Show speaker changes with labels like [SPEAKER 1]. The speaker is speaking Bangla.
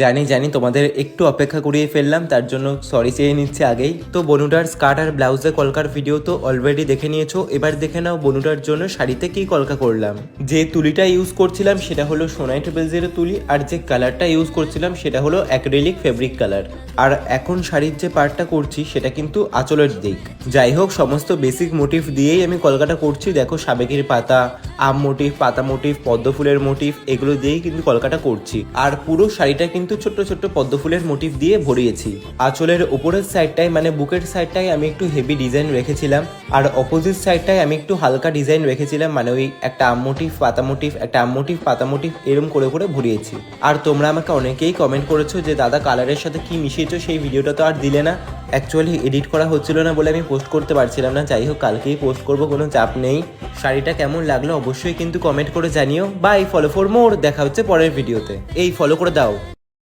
[SPEAKER 1] জানি জানি তোমাদের একটু অপেক্ষা করিয়ে ফেললাম, তার জন্য সরি চেয়ে নিচ্ছি আগেই। তো বনুটার স্কার্ট আর ব্লাউজে কলকার ভিডিও তো অলরেডি দেখে নিয়েছো, এবার দেখে নাও বনুটার জন্য শাড়িতে কি কলকা করলাম। যে তুলিটা ইউজ করছিলাম সেটা হলো সোনাইট বেলজের তুলি, আর যে কালারটা ইউজ করছিলাম সেটা হলো অ্যাক্রিলিক ফেব্রিক কালার। আর এখন শাড়ির যে পার্টটা করছি সেটা কিন্তু আঁচলের দিক। যাই হোক, সমস্ত বেসিক মোটিভ দিয়েই আমি কলকাটা করছি। দেখো, সাবেকির পাতা, আম মোটিভ, পাতা মোটিভ, পদ্ম ফুলের মোটিভ, এগুলো দিয়েই কিন্তু কলকাটা করছি। আর পুরো শাড়িটা কিন্তু ছোট্ট ছোট্ট পদ্ম ফুলের মোটিভ দিয়ে ভরিয়েছি। আঁচলের উপরের সাইডটায় মানে বুকের সাইডটায় আমি একটু হেভি ডিজাইন রেখেছিলাম, আর অপোজিট সাইডটায় আমি একটু হালকা ডিজাইন রেখেছিলাম, মানে ওই একটা আম মোটিভ, পাতা মোটিভ, একটা আম মোটিভ, পাতা মোটিভ, এরম করে করে ভরিয়েছি। আর তোমরা আমাকে অনেকেই কমেন্ট করেছো যে দাদা কালারের সাথে কি মিশিয়েছো, সেই ভিডিওটা তো আর দিলে না। অ্যাকচুয়ালি এডিট করা হচ্ছিল না বলে আমি পোস্ট করতে পারছিলাম না। যাই হোক, কালকেই পোস্ট করবো, কোনো চাপ নেই। শাড়িটা কেমন লাগলো অবশ্যই কিন্তু কমেন্ট করে জানিও। বাই, ফলো ফর মোর, দেখা হচ্ছে পরের ভিডিওতে। এই ফলো করে দাও।